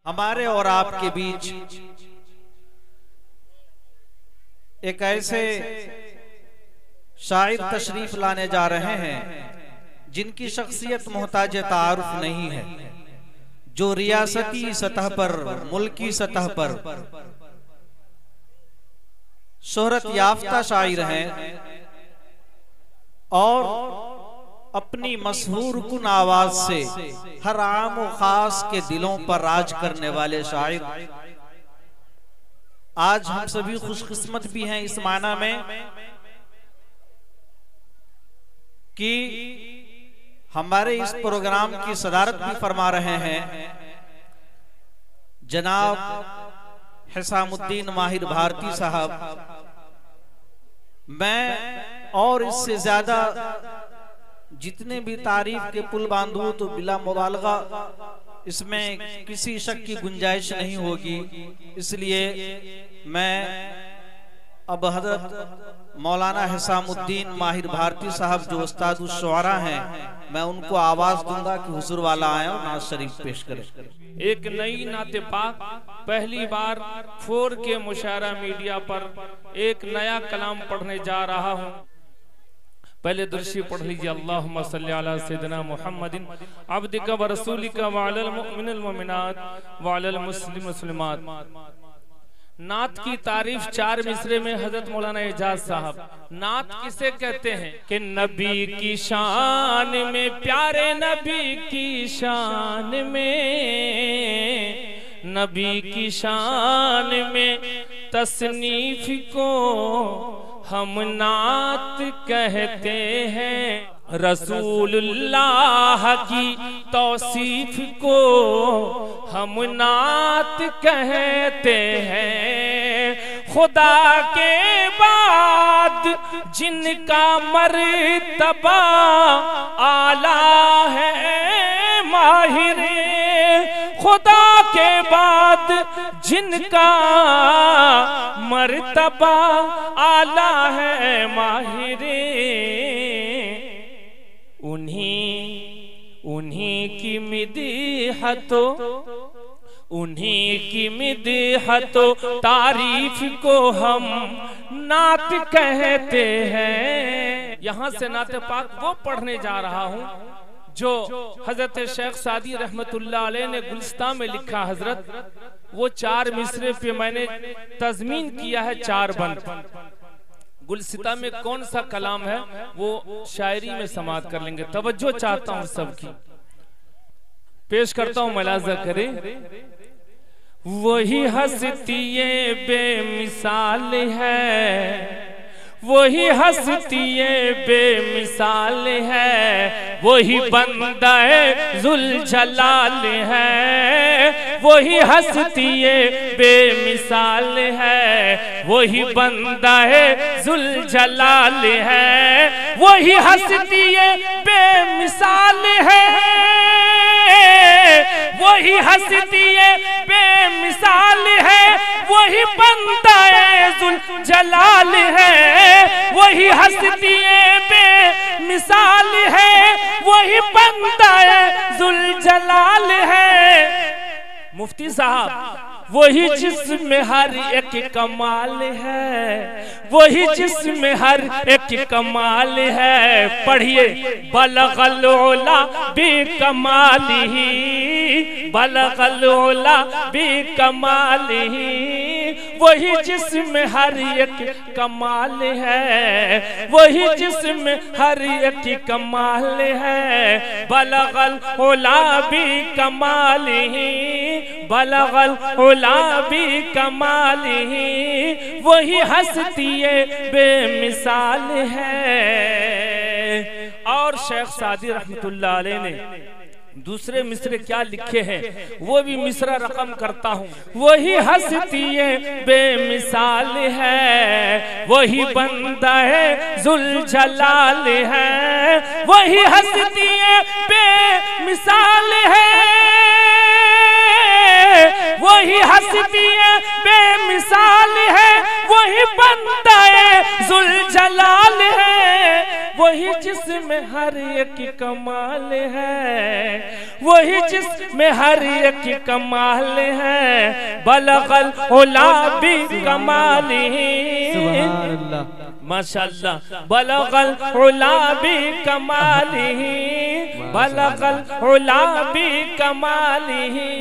हमारे और आपके बीच एक ऐसे शायर तशरीफ लाने जा रहे हैं जिनकी शख्सियत मोहताज तारुफ नहीं है, जो रियासती सतह पर, मुल्की सतह पर शोहरत याफ्ता शायर हैं और अपनी मशहूर कुन आवाज से हर आम व खास के दिलों पर राज करने वाले शायर। आज हम सभी खुशकिस्मत भी हैं इस माना में कि हमारे इस प्रोग्राम की सदारत भी फरमा रहे हैं जनाब हिसामुद्दीन माहिर भारती साहब। मैं और इससे ज्यादा जितने भी तारीफ के पुल बांधूं तो बिला मुबालगा इसमें किसी शक की गुंजाइश नहीं होगी। इसलिए मैं अब हजरत मौलाना हिसामुद्दीन माहिर भारती साहब जो उस्ताद शुआरा हैं, मैं उनको आवाज दूंगा कि हुजूर वाला आए और नाज शरीफ पेश करें। एक नई नाते पाक पहली बार 4K मुशायरा मीडिया पर एक नया कलाम पढ़ने जा रहा हूँ। पहले दुरूद पढ़ लीजिए। अल्लाहुम्मा सल्ली अला सय्यिदिना मुहम्मदिन अब्दिका व रसूलिका व अलल मुमिनिल मुमिनात व अलल मुस्लिम मुस्लिमात। नात की तारीफ 4 मिसरे में हजरत मौलाना एजाज साहब। नात किसे कहते हैं कि नबी की शान में, प्यारे नबी की शान में, नबी की शान में तसनीफ को हम नात कहते हैं। रसूलुल्लाह की तौसीफ को हम नात कहते हैं। खुदा के बाद जिनका मर्तबा आला है माहिर, खुदा के बाद जिनका मर्तबा आला है माहिर, उन्हीं की मिदहतो, उन्हीं की मिदहतो तारीफ को हम नात कहते हैं। यहाँ से नाते पाक वो पढ़ने जा रहा हूँ जो हजरत शेख सादी रहमतुल्लाह अलैह ने गुलिस्तान में लिखा। हजरत वो 4 मिसरे पे मैंने तज़मीन किया है 4 बंद। गुलसिता में कौन सा कलाम है वो शायरी में समात कर लेंगे। तवज्जो चाहता हूँ सबकी, पेश करता हूँ, मुलाज़ा करें। वही हस्ती बेमिसाल है, वही हस्ती बेमिसाल है, वही बंदा जुल जलाल है, वही हस्ती बेमिसाल है, वही बंदा जुल जलाल है, वही हस्ती बेमिसाल है, वही हस्ती बेमिसाल है, वही बंदा जुल जलाल है, वही हस्ती बेमिसाल है, वही बंदा जुल जलाल है। मुफ्ती साहब, वही जिसमें हर एक कमाल है, वही जिसमें हर एक कमाल है। पढ़िए, बलगल उला बिकमालिही, बलगल उला बिकमालिही, वही जिसमें हर एक कमाल है, वही जिसमें हर एक कमाल है। बलगल उला बिकमालिही, बलगल उला बिकमालिही, वही हस्ती बेमिसाल है। और शेख सादी रहमतुल्लाह अलैह ने दूसरे मिसरे क्या लिखे हैं वो भी मिसरा रकम करता हूँ। वही हस्ती बेमिसाल है, वही बंदा जुल जलाल है, वही हस्ती बेमिसाल है, वही हस्ती बेमिसाल है, वही बंदा जुल जलाल है, वही जिसमें हर एक कमाल है, वही जिसमें हर एक कमाल है। बलगल उला भी कमालिही, माशाअल्लाह। बलगल उला भी कमालिही, बलगल उला भी कमालिही।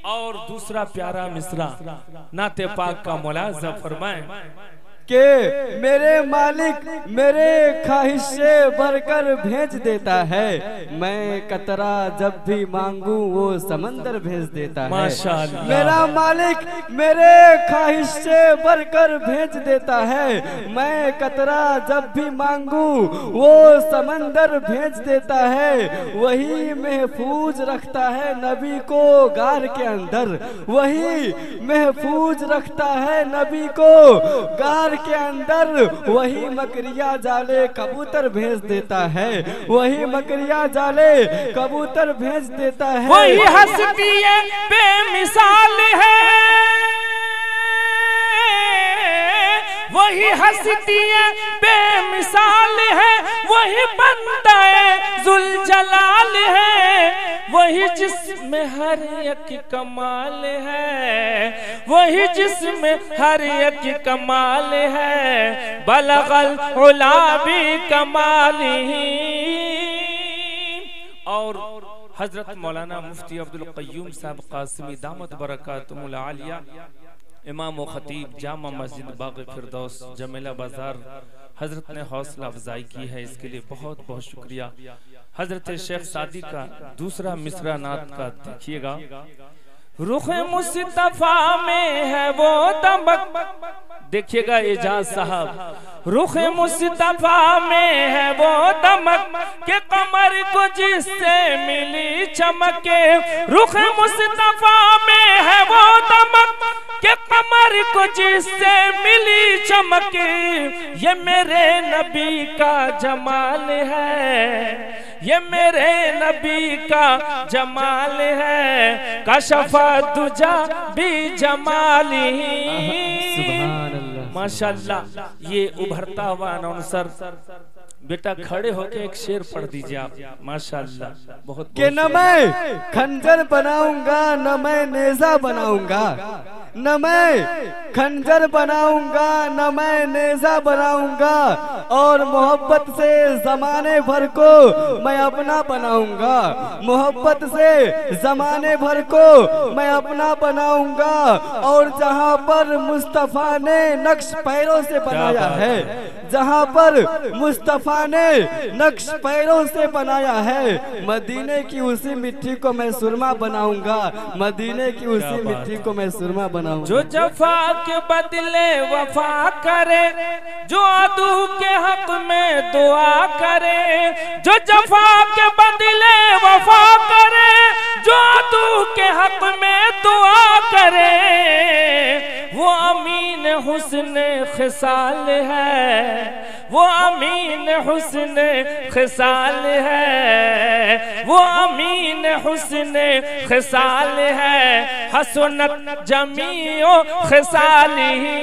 और दूसरा प्यारा मिसरा नाते पाक का मुलाज़ा फरमाएं के मेरे मालिक मेरे ख्वाहिश से भरकर भेज देता है, मैं कतरा जब भी मांगू वो समंदर भेज देता है। माशाअल्लाह। मेरा मालिक मेरे ख्वाहिश से भरकर भेज देता है, मैं कतरा जब भी मांगू वो समंदर भेज देता है। वही महफूज रखता है नबी को गार के अंदर, वही महफूज रखता है नबी को गार के अंदर। वही मकरिया जाले कबूतर भेज देता है, वही मकरिया जाले कबूतर भेज देता है। वही हस्ती बेमिसाल है, वही हस्ती बेमिसाल है, वही बंदा जुलजलाल है। वही जिसमें हर एक कमाल है, वही जिसमें हर एक कमाल है। बलगल उला भी कमालिही। और हजरत मौलाना मुफ्ती अब्दुल क़य्यूम साहब क़ासिमी दामत बरकातुहुल आलिया, इमाम व खतीब जामा मस्जिद बाग़ फिरदौस जमेला बाजार, हजरत ने हौसला अफजाई की है, इसके लिए बहुत बहुत शुक्रिया। हजरत शेख सादी का दूसरा मिसरा नात का देखिएगा। रुख मुस्तफा में है वो दमक, देखिएगा एजाज साहब। रुख मुस्तफा में है वो दमक के कमर को जिससे मिली चमके। रुख मुस्तफा में है वो दमक के कमर को जिससे मिली चमके। ये मेरे नबी का जमाल है, ये मेरे नबी का जमाल है। कशफा दुजा भी जमाली। माशाअल्लाह। ये उभरता हुआ अनाउंसर बेटा खड़े होके एक शेर पढ़ दीजिए आप। माशाअल्लाह। बहुत कि न मैं खंजर बनाऊंगा न मैं नेजा बनाऊंगा, न मैं खंजर बनाऊंगा न मैं नेजा बनाऊंगा। और मोहब्बत से जमाने भर को मैं अपना बनाऊंगा, मोहब्बत से जमाने भर को मैं अपना बनाऊंगा। और जहां पर मुस्तफा ने नक्श पैरों से बनाया है, जहां पर मुस्तफा ने नक्श पैरों से बनाया है, मदीने की उसी मिट्टी को मैं सुरमा बनाऊंगा, मदीने की उसी मिट्टी को मैं सुरमा बनाऊंगा। जो जफा के बदले वफा करे, जो आदू के हक में दुआ करे। जो जफा के बदले वफा करे, जो आदू के हक में दुआ करे। वो अमीन हुस्न खिसाल है, वो अमीन हुस्न खिसाल है, वो अमीन हुस्न खिसाल है। हसनत जमीओ खिसालिही,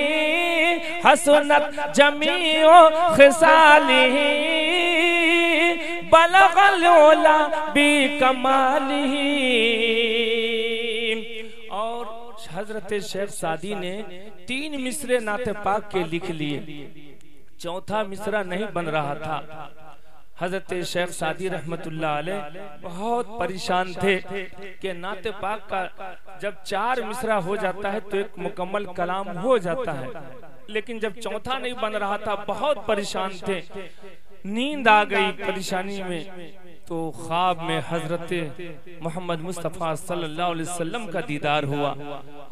हसनत जमीओ खिसालिही। बलगल उला भी कमालिही। और हजरत शेख सादी ने 3 मिसरे नाते पाक के लिख लिए, चौथा मिसरा नहीं बन रहा था। हजरत शेख सादी रहमतुल्लाह अलैह बहुत परेशान थे कि नाते पाक का जब 4 मिसरा हो जाता है तो एक मुकम्मल कलाम हो जाता है, लेकिन जब चौथा नहीं बन रहा था बहुत परेशान थे। नींद आ गई परेशानी में, तो ख्वाब में हजरत मोहम्मद मुस्तफ़ा सल्लल्लाहु अलैहि वसल्लम का दीदार हुआ।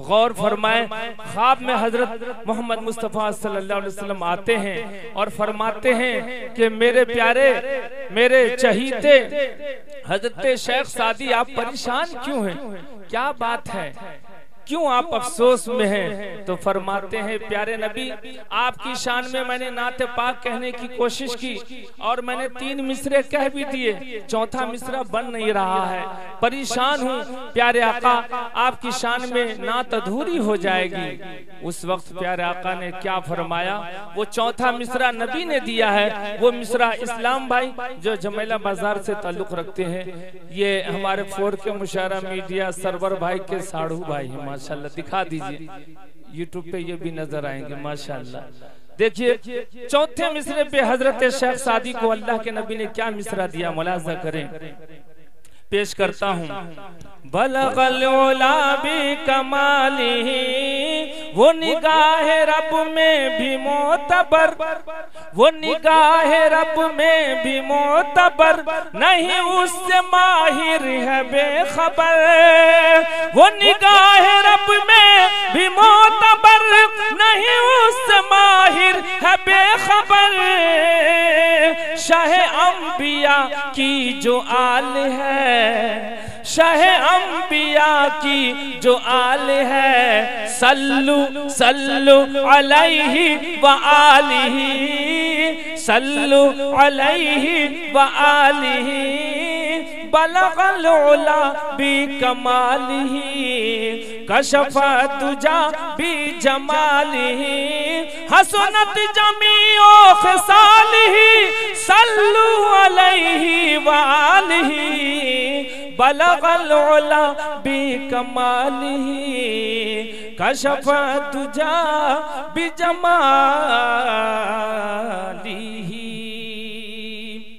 गौर फरमाए, ख्वाब में हजरत मोहम्मद मुस्तफ़ा सल्लल्लाहु अलैहि वसल्लम आते हैं और फरमाते हैं कि मेरे प्यारे, मेरे चहीते हजरत शेख सादी, आप परेशान क्यों हैं, क्या बात है? क्यों आप अफसोस में हैं? तो फरमाते हैं प्यारे नबी, आपकी शान में मैंने नाते पाक कहने की कोशिश की और मैंने 3 मिसरे कह भी दिए, चौथा मिसरा बन नहीं रहा है, परेशान हूँ प्यारे आका, आपकी शान में नात अधूरी हो जाएगी। उस वक्त प्यारे आका ने क्या फरमाया? वो चौथा मिसरा नबी ने दिया है, वो मिसरा इस्लाम भाई जो जमेला बाजार से ताल्लुक रखते हैं, ये हमारे 4K मुशायरा मीडिया सरवर भाई के साड़ू भाई हैं माशाल्लाह, दिखा दीजिए यूट्यूब पे, ये भी नजर आएंगे माशाल्लाह। देखिए चौथे मिसरे पे हजरत शेख सादी को अल्लाह के नबी ने क्या मिसरा दिया, मुलाजा करें, पेश करता हूँ। बलगल उला भी कमालिही, वो निगाह रब में भी मोतबर, वो निगाह रब में भी मोतबर, नहीं उससे माहिर है बेखबर, वो निगाह रब में भी मोतबर, नहीं उससे माहिर है बेखबर। शाह अंबिया की जो आल है, शाह अंबिया की जो आल है, सल्लु सल्लु अलैहि व आलिही, सल्लु अलैहि व आलिही, बलगल उला भी कमालिही, कशफा तुजा भी जमालिही, हसनत जमीओ खिसालिही, सल्लु अलैहि व आलिही, बलगल उला भी कमालिही, कशफा तुजा भी जमालिही।